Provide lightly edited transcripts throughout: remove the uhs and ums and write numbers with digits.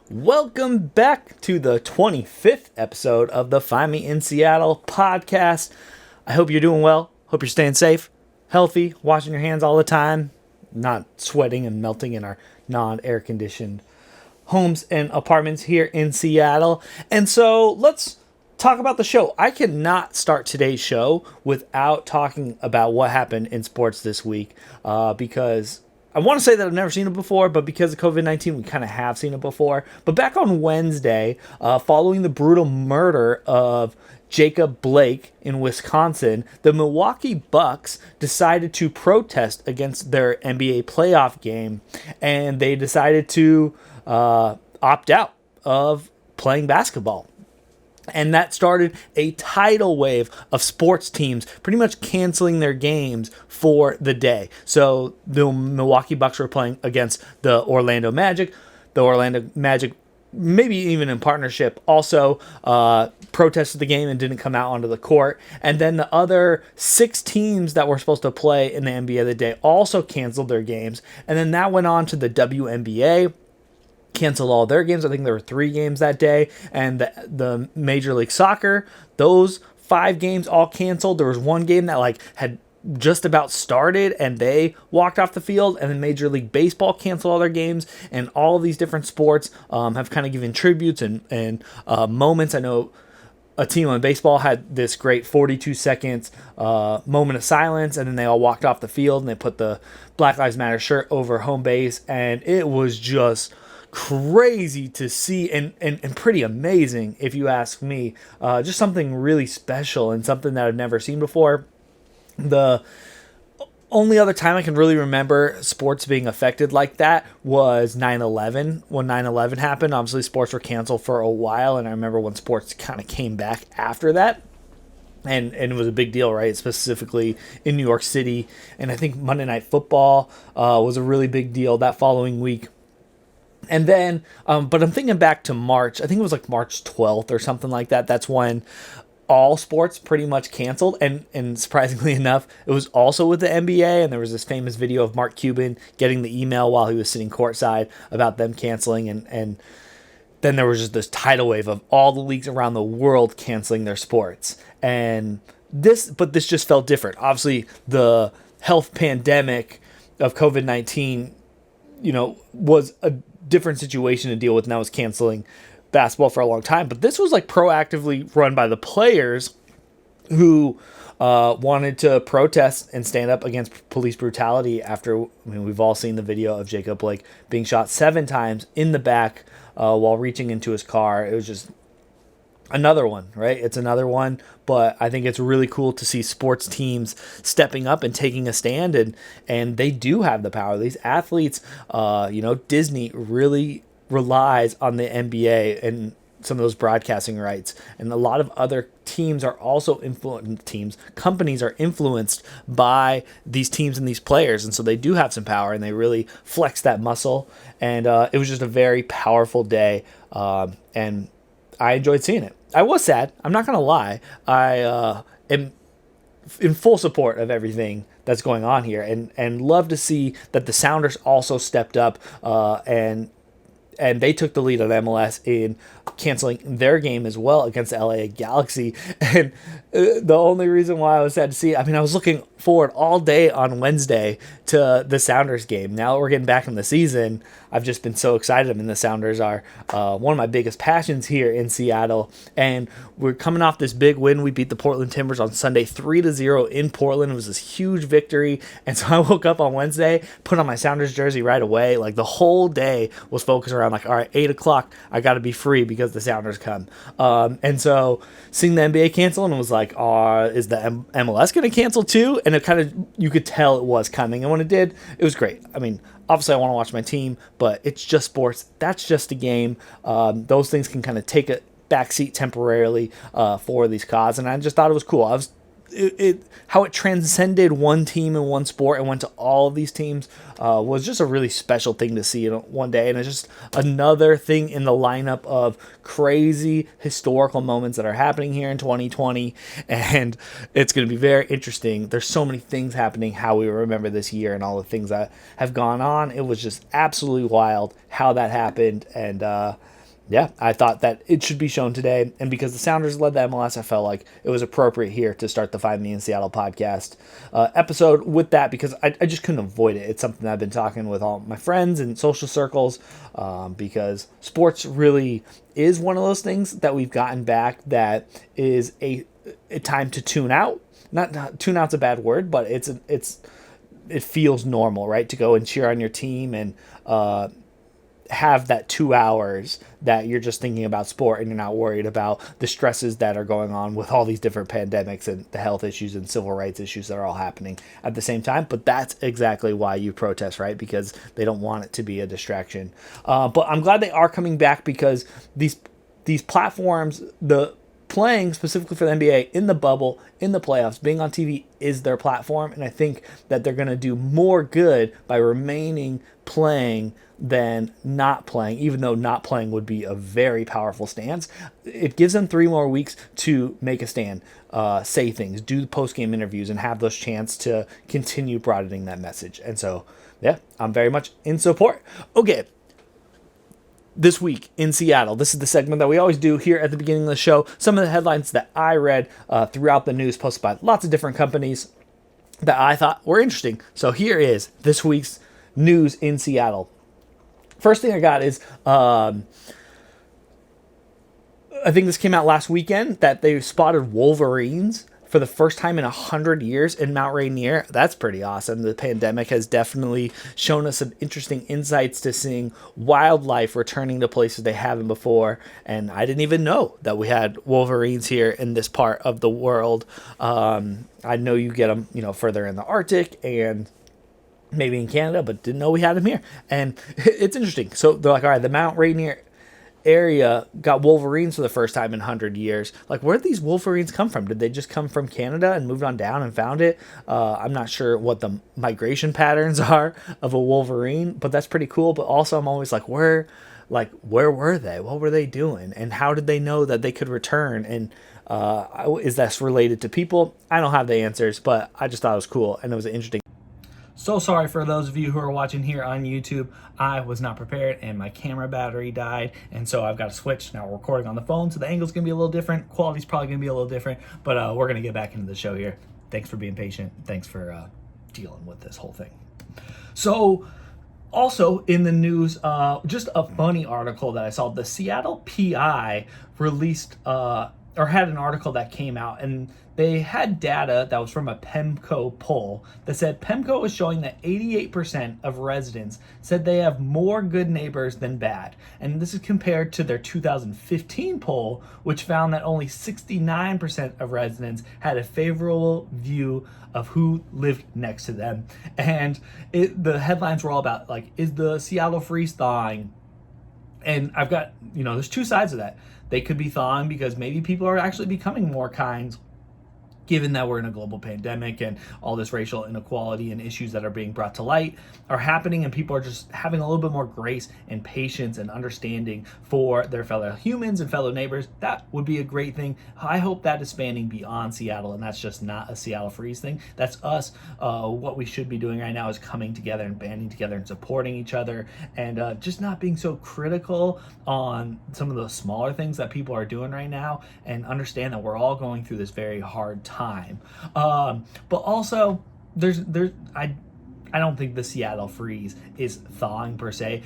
Welcome back to the 25th episode of the Find Me in Seattle podcast. I hope you're doing well. Hope you're staying safe, healthy, washing your hands all the time, not sweating and melting in our non-air conditioned homes and apartments here in Seattle. And so let's talk about the show. I cannot start today's show without talking about what happened in sports this week because I want to say that I've never seen it before, but because of COVID-19, we kind of have seen it before. But back on Wednesday, following the brutal murder of Jacob Blake in Wisconsin, the Milwaukee Bucks decided to protest against their NBA playoff game, and they decided to opt out of playing basketball. And that started a tidal wave of sports teams pretty much canceling their games for the day. So the Milwaukee Bucks were playing against the Orlando Magic. The Orlando Magic, maybe even in partnership, also protested the game and didn't come out onto the court. And then the other 6 teams that were supposed to play in the NBA of the day also canceled their games. And then that went on to the WNBA. Canceled all their games. I think there were 3 games that day. And the Major League Soccer, those 5 games all canceled. There was one game that had just about started and they walked off the field. And then Major League Baseball canceled all their games. And all of these different sports have kind of given tributes and moments. I know a team on baseball had this great 42 seconds moment of silence, and then they all walked off the field and they put the Black Lives Matter shirt over home base. And it was just crazy to see and pretty amazing, if you ask me. Just something really special and something that I've never seen before. The only other time I can really remember sports being affected like that was 9/11. When 9/11 happened, obviously sports were canceled for a while, and I remember when sports kind of came back after that. And it was a big deal, right? Specifically in New York City. And I think Monday Night Football was a really big deal that following week. And then, but I'm thinking back to March. I think it was like March 12th or something like that. That's when all sports pretty much canceled. And surprisingly enough, it was also with the NBA. And there was this famous video of Mark Cuban getting the email while he was sitting courtside about them canceling. And then there was just this tidal wave of all the leagues around the world canceling their sports. And this just felt different. Obviously, the health pandemic of COVID-19, was a different situation to deal with, and that was canceling basketball for a long time. But this was proactively run by the players who wanted to protest and stand up against police brutality after, we've all seen the video of Jacob Blake being shot 7 times in the back while reaching into his car. It was just another one, right? It's another one, but I think it's really cool to see sports teams stepping up and taking a stand, and they do have the power. These athletes, Disney really relies on the NBA and some of those broadcasting rights, and a lot of other teams are also companies are influenced by these teams and these players, and so they do have some power, and they really flex that muscle, and it was just a very powerful day, and I enjoyed seeing it. I was sad. I'm not going to lie. I am in full support of everything that's going on here, and love to see that the Sounders also stepped up and they took the lead on MLS in canceling their game as well against the LA Galaxy. And the only reason why I was sad to see, I was looking forward all day on Wednesday to the Sounders game. Now that we're getting back in the season, I've just been so excited. The Sounders are one of my biggest passions here in Seattle. And we're coming off this big win. We beat the Portland Timbers on Sunday 3-0 in Portland. It was this huge victory. And so I woke up on Wednesday, put on my Sounders jersey right away. The whole day was focused around all right, 8 o'clock, I got to be free because the Sounders come. And so seeing the NBA cancel, and it was is the MLS going to cancel too? And it kind of, you could tell it was coming. And when it did, it was great. Obviously I want to watch my team, but it's just sports. That's just a game. Those things can kind of take a backseat temporarily for these causes. And I just thought it was cool. How it transcended one team and one sport and went to all of these teams was just a really special thing to see in one day. And it's just another thing in the lineup of crazy historical moments that are happening here in 2020. And it's going to be very interesting. There's so many things happening, how we remember this year and all the things that have gone on. It was just absolutely wild how that happened. And yeah, I thought that it should be shown today. And because the Sounders led the MLS, I felt like it was appropriate here to start the Find Me in Seattle podcast episode with that, because I just couldn't avoid it. It's something I've been talking with all my friends and social circles, because sports really is one of those things that we've gotten back that is a time to tune out. Not tune out's a bad word, but it feels normal, right? To go and cheer on your team and have that 2 hours that you're just thinking about sport and you're not worried about the stresses that are going on with all these different pandemics and the health issues and civil rights issues that are all happening at the same time. But that's exactly why you protest, right? Because they don't want it to be a distraction. But I'm glad they are coming back, because these platforms, the playing specifically for the NBA in the bubble, in the playoffs, being on TV is their platform. And I think that they're going to do more good by remaining playing than not playing, even though not playing would be a very powerful stance. It gives them 3 more weeks to make a stand, say things, do the post-game interviews, and have those chance to continue broadening that message. And so, yeah, I'm very much in support. Okay. This week in Seattle, this is the segment that we always do here at the beginning of the show. Some of the headlines that I read throughout the news posted by lots of different companies that I thought were interesting. So here is this week's news in Seattle. First thing I got is, I think this came out last weekend, that they spotted Wolverines for the first time in 100 years in Mount Rainier. That's pretty awesome. The pandemic has definitely shown us some interesting insights to seeing wildlife returning to places they haven't before. And I didn't even know that we had Wolverines here in this part of the world. I know you get them, further in the Arctic and maybe in Canada, but didn't know we had them here. And it's interesting. So they're like, all right, the Mount Rainier area got Wolverines for the first time in 100 years. Like, where did these Wolverines come from? Did they just come from Canada and moved on down and found it? I'm not sure what the migration patterns are of a Wolverine, but that's pretty cool. But also I'm always like, where were they? What were they doing? And how did they know that they could return? And is that related to people? I don't have the answers, but I just thought it was cool. And it was interesting. So sorry for those of you who are watching here on YouTube. I was not prepared and my camera battery died, and so I've got to switch. Now we're recording on the phone, so the angle's going to be a little different. Quality's probably going to be a little different, but we're going to get back into the show here. Thanks for being patient. Thanks for dealing with this whole thing. So also in the news, just a funny article that I saw. The Seattle PI released or had an article that came out, and they had data that was from a PEMCO poll that said PEMCO is showing that 88% of residents said they have more good neighbors than bad. And this is compared to their 2015 poll, which found that only 69% of residents had a favorable view of who lived next to them. And the headlines were all about, like, is the Seattle freeze thawing? And I've got, there's 2 sides of that. They could be thawing because maybe people are actually becoming more kind, given that we're in a global pandemic and all this racial inequality and issues that are being brought to light are happening, and people are just having a little bit more grace and patience and understanding for their fellow humans and fellow neighbors. That would be a great thing. I hope that is spanning beyond Seattle, and that's just not a Seattle freeze thing. That's us. What we should be doing right now is coming together and banding together and supporting each other, and just not being so critical on some of the smaller things that people are doing right now, and understand that we're all going through this very hard time. But also I don't think the Seattle freeze is thawing per se.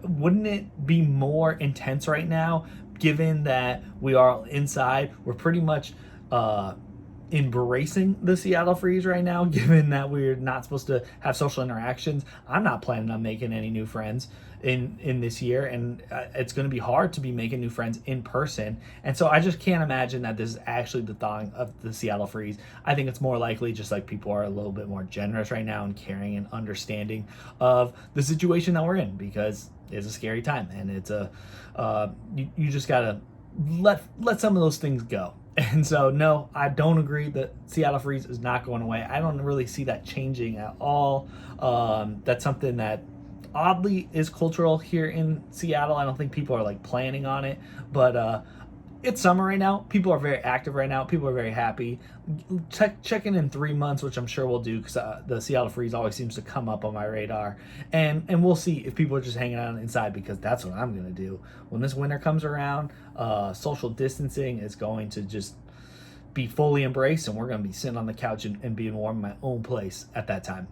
Wouldn't it be more intense right now, given that we are inside? We're pretty much embracing the Seattle freeze right now, given that we're not supposed to have social interactions. I'm not planning on making any new friends in this year, and it's going to be hard to be making new friends in person. And so I just can't imagine that this is actually the thawing of the Seattle freeze. I think it's more likely just like people are a little bit more generous right now and caring and understanding of the situation that we're in, because it's a scary time, and it's you just gotta let some of those things go. And so, no, I don't agree that Seattle freeze is not going away. I don't really see that changing at all. That's something that oddly is cultural here in Seattle. I don't think people are like planning on it, but it's summer right now. People are very active right now. People are very happy. Check in 3 months, which I'm sure we'll do because the Seattle Freeze always seems to come up on my radar. And we'll see if people are just hanging out inside, because that's what I'm going to do. When this winter comes around, social distancing is going to just be fully embraced, and we're going to be sitting on the couch and being warm in my own place at that time.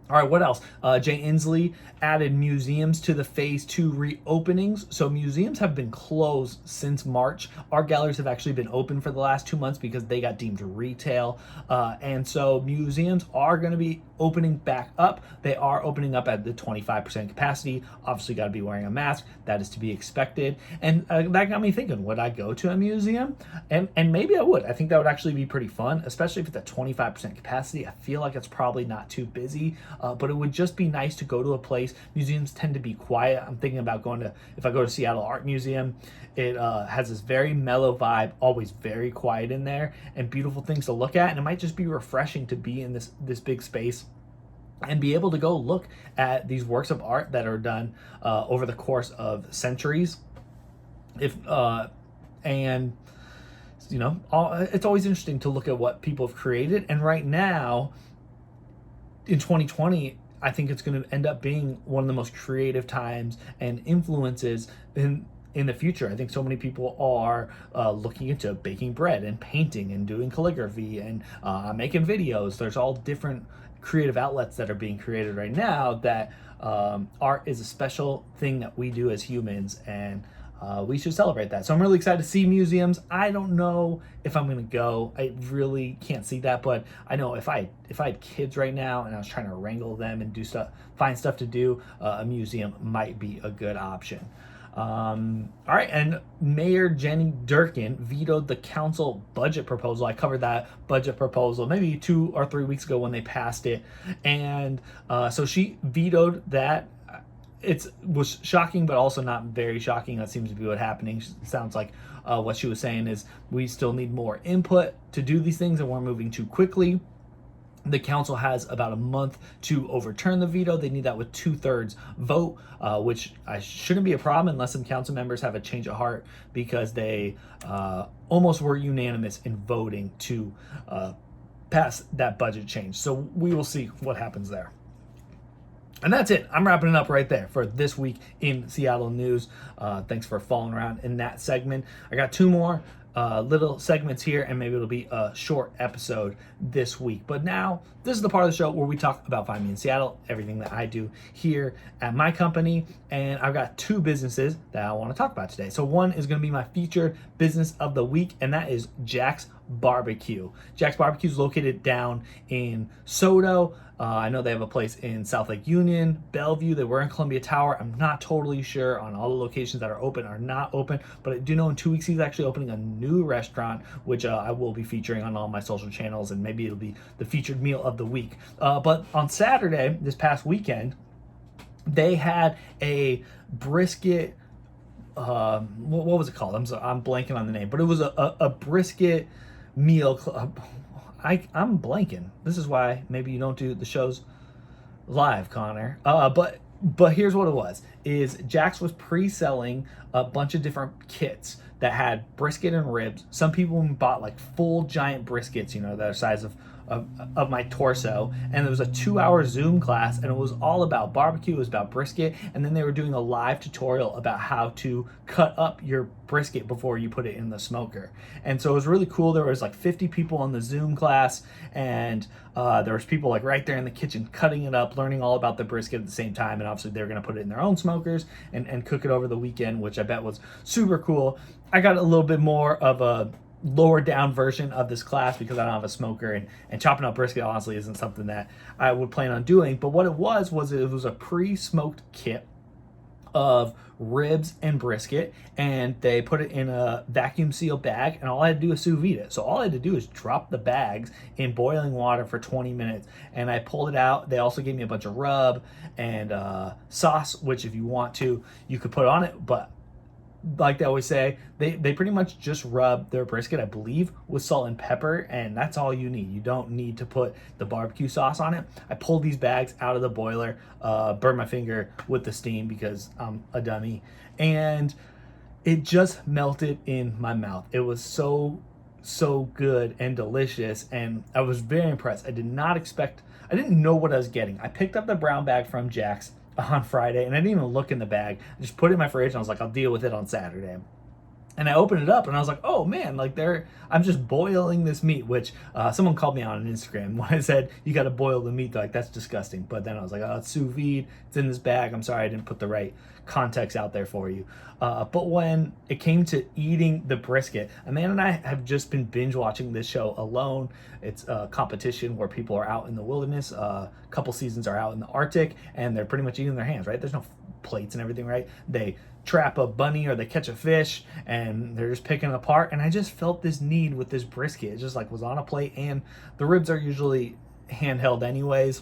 All right, what else? Jay Inslee added museums to the Phase 2 reopenings. So museums have been closed since March. Art galleries have actually been open for the last 2 months because they got deemed retail. And so museums are going to be opening back up. They are opening up at the 25% capacity. Obviously, got to be wearing a mask. That is to be expected. And that got me thinking, would I go to a museum? And maybe I would. I think that would actually be pretty fun, especially if it's at 25% capacity. I feel like it's probably not too busy. But it would just be nice to go to a place. Museums tend to be quiet. I'm thinking about if I go to Seattle Art Museum, it has this very mellow vibe, always very quiet in there, and beautiful things to look at. And it might just be refreshing to be in this big space and be able to go look at these works of art that are done over the course of centuries. It's always interesting to look at what people have created. And right now, in 2020, I think it's going to end up being one of the most creative times and influences in the future. I think so many people are looking into baking bread and painting and doing calligraphy and making videos. There's all different creative outlets that are being created right now that art is a special thing that we do as humans, and we should celebrate that. So I'm really excited to see museums. I don't know if I'm going to go. I really can't see that, but I know if I had kids right now and I was trying to wrangle them and find stuff to do, a museum might be a good option. All right, and Mayor Jenny Durken vetoed the council budget proposal. I covered that budget proposal maybe 2 or 3 weeks ago when they passed it, and so she vetoed that. It was shocking, but also not very shocking. That seems to be what's happening. It sounds like what she was saying is we still need more input to do these things, and we're moving too quickly. The council has about a month to overturn the veto. They need that with 2/3 vote, which shouldn't be a problem unless some council members have a change of heart, because they almost were unanimous in voting to pass that budget change. So we will see what happens there. And that's it. I'm wrapping it up right there for this week in Seattle news. Thanks for following around in that segment. I got 2 more little segments here, and maybe it'll be a short episode this week. But now, this is the part of the show where we talk about Find Me in Seattle, everything that I do here at my company. And I've got 2 businesses that I want to talk about today. So one is going to be my featured business of the week, and that is Jack's BBQ. Jack's BBQ is located down in Soto. I know they have a place in South Lake Union, Bellevue. They were in Columbia Tower. I'm not totally sure on all the locations that are open or not open, but I do know in 2 weeks he's actually opening a new restaurant, which I will be featuring on all my social channels, and maybe it'll be the featured meal of the week. But on Saturday, this past weekend, they had a brisket. What was it called? I'm blanking on the name, but it was a brisket meal. I'm blanking. This is why maybe you don't do the shows live, Connor. But here's what it was: is Jack's was pre-selling a bunch of different kits that had brisket and ribs. Some people bought like full giant briskets, that are the size of my torso, and there was a 2-hour Zoom class, and it was all about barbecue. It was about brisket, and then they were doing a live tutorial about how to cut up your brisket before you put it in the smoker. And so it was really cool. There was like 50 people in the Zoom class, and there was people like right there in the kitchen cutting it up, learning all about the brisket at the same time. And obviously they're going to put it in their own smokers and cook it over the weekend, which I bet was super cool. I got a little bit more of a lower down version of this class because I don't have a smoker, and chopping up brisket honestly isn't something that I would plan on doing. But what it was a pre-smoked kit of ribs and brisket, and they put it in a vacuum seal bag, and all I had to do is sous vide it. So all I had to do is drop the bags in boiling water for 20 minutes, and I pulled it out. They also gave me a bunch of rub and sauce, which if you want to, you could put on it, but like they always say, they pretty much just rub their brisket, I believe, with salt and pepper, and that's all you need. You don't need to put the barbecue sauce on it. I pulled these bags out of the boiler, burned my finger with the steam because I'm a dummy, and it just melted in my mouth. It was so good and delicious, and I was very impressed. I didn't know what I was getting. I picked up the brown bag from Jack's on Friday, and I didn't even look in the bag. I just put it in my fridge, and I was like, I'll deal with it on Saturday. And I opened it up, and I was like, oh man, like I'm just boiling this meat, which someone called me out on Instagram when I said you got to boil the meat. They're like, that's disgusting. But then I was like, oh, it's sous vide, it's in this bag. I'm sorry I didn't put the right context out there for you. But when it came to eating the brisket, Amanda and I have just been binge watching this show Alone. It's a competition where people are out in the wilderness. A couple seasons are out in the Arctic, and they're pretty much eating their hands, right? There's no plates and everything, right? They trap a bunny or they catch a fish and they're just picking it apart. And I just felt this need with this brisket. It just like was on a plate, and the ribs are usually handheld anyways.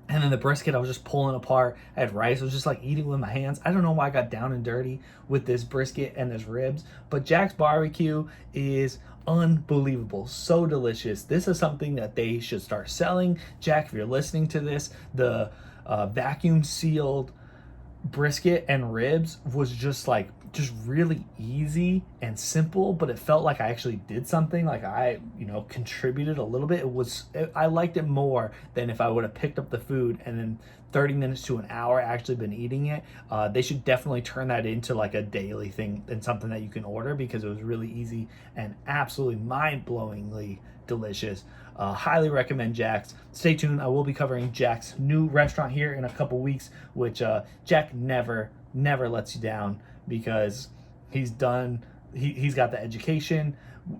And then the brisket, I was just pulling apart. I had rice. I was just like eating with my hands. I don't know why I got down and dirty with this brisket and this ribs, but Jack's barbecue is unbelievable. So delicious. This is something that they should start selling. Jack, if you're listening to this, the vacuum sealed brisket and ribs was just really easy and simple, but it felt like I actually did something, like I contributed a little bit. I liked it more than if I would have picked up the food and then 30 minutes to an hour actually been eating it. They should definitely turn that into like a daily thing and something that you can order, because it was really easy and absolutely mind-blowingly delicious. Highly recommend Jack's. Stay tuned. I will be covering Jack's new restaurant here in a couple weeks, which Jack never lets you down, because he's got the education.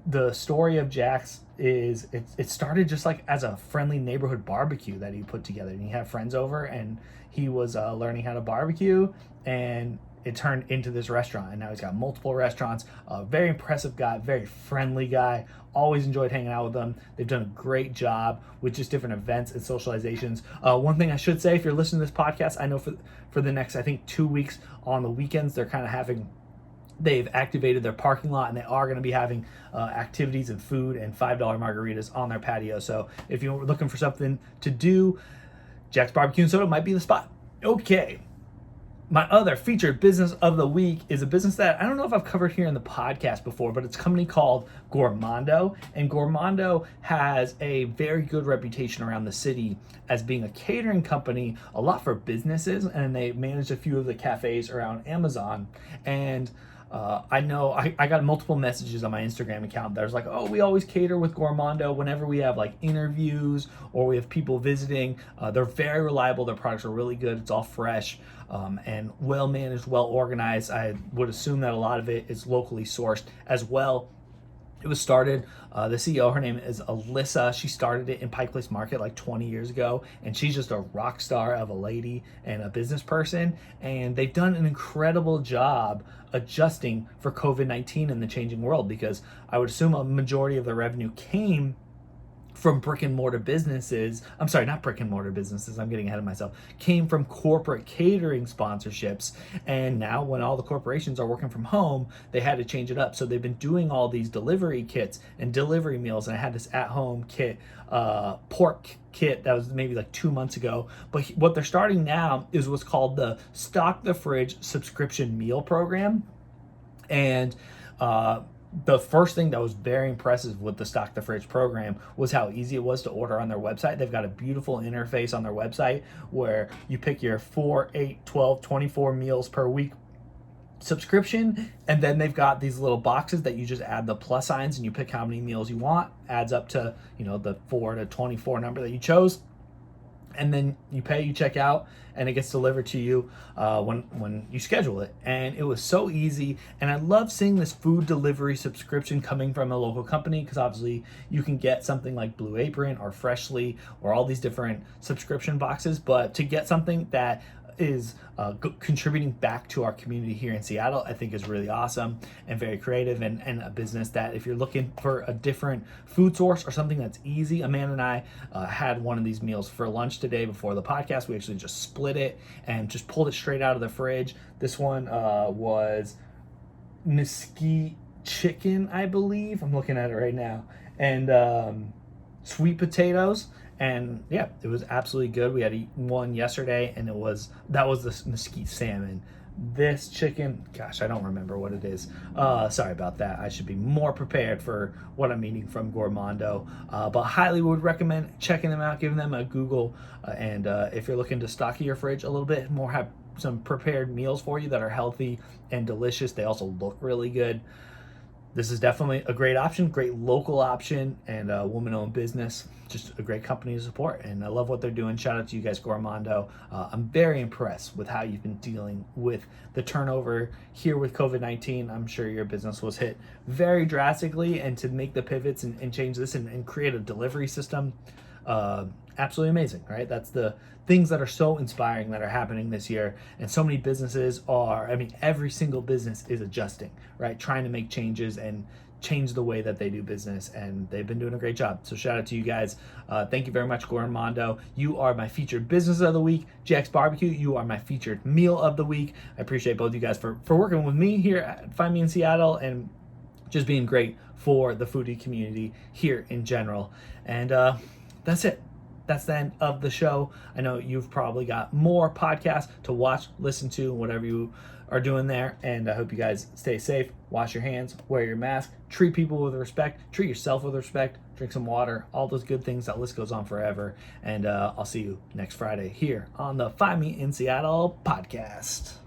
The story of Jack's is it started just like as a friendly neighborhood barbecue that he put together, and he had friends over and he was learning how to barbecue, and it turned into this restaurant, and now he's got multiple restaurants. Very impressive guy, very friendly guy. Always enjoyed hanging out with them. They've done a great job with just different events and socializations. One thing I should say, if you're listening to this podcast, I know for the next, I think, 2 weeks on the weekends, they've activated their parking lot, and they are going to be having activities and food and $5 margaritas on their patio. So if you're looking for something to do, Jack's Barbecue and Soda might be the spot. Okay. My other featured business of the week is a business that I don't know if I've covered here in the podcast before, but it's a company called Gourmondo. And Gourmondo has a very good reputation around the city as being a catering company, a lot for businesses, and they manage a few of the cafes around Amazon. And I know I got multiple messages on my Instagram account that was like, oh, we always cater with Gourmondo whenever we have like interviews or we have people visiting. They're very reliable. Their products are really good. It's all fresh and well managed, well organized. I would assume that a lot of it is locally sourced as well. It was started, the CEO, her name is Alyssa. She started it in Pike Place Market like 20 years ago, and she's just a rock star of a lady and a business person. And they've done an incredible job adjusting for COVID-19 in the changing world, because I would assume a majority of the revenue came from brick and mortar businesses. I'm sorry, not brick and mortar businesses. I'm getting ahead of myself. Came from corporate catering sponsorships. And now when all the corporations are working from home, they had to change it up. So they've been doing all these delivery kits and delivery meals. And I had this at-home kit, pork kit that was maybe like 2 months ago. But what they're starting now is what's called the Stock the Fridge subscription meal program. And the first thing that was very impressive with the Stock the Fridge program was how easy it was to order on their website. They've got a beautiful interface on their website where you pick your 4, 8, 12, 24 meals per week subscription, and then they've got these little boxes that you just add the plus signs and you pick how many meals you want. Adds up to, the 4 to 24 number that you chose. And then you pay, you check out, and it gets delivered to you when you schedule it. And it was so easy. And I love seeing this food delivery subscription coming from a local company, because obviously you can get something like Blue Apron or Freshly or all these different subscription boxes. But to get something that is contributing back to our community here in Seattle, I think is really awesome and very creative, and a business that if you're looking for a different food source or something that's easy. Amanda and I had one of these meals for lunch today before the podcast. We actually just split it and just pulled it straight out of the fridge. This one was mesquite chicken, I believe. I'm looking at it right now. And sweet potatoes. And yeah, it was absolutely good. We had one yesterday, and that was the mesquite salmon. this chicken, gosh, I don't remember what it is. Sorry about that. I should be more prepared for what I'm eating from Gourmondo. But highly would recommend checking them out, giving them a Google. And if you're looking to stock your fridge a little bit more, have some prepared meals for you that are healthy and delicious. They also look really good. This is definitely a great option, great local option, and a woman-owned business. Just a great company to support, and I love what they're doing. Shout out to you guys, Gourmondo. I'm very impressed with how you've been dealing with the turnover here with COVID-19. I'm sure your business was hit very drastically, and to make the pivots and change this and create a delivery system, absolutely amazing, right? That's the things that are so inspiring that are happening this year. And so many businesses are, I mean, every single business is adjusting, right? Trying to make changes and change the way that they do business. And they've been doing a great job. So shout out to you guys. Thank you very much, Gourmondo. You are my featured business of the week. Jack's Barbecue, you are my featured meal of the week. I appreciate both you guys for working with me here at Find Me in Seattle and just being great for the foodie community here in general. And that's it. That's the end of the show. I know you've probably got more podcasts to watch, listen to, whatever you are doing there. And I hope you guys stay safe, wash your hands, wear your mask, treat people with respect, treat yourself with respect, drink some water, all those good things. That list goes on forever. And I'll see you next Friday here on the Find Me in Seattle podcast.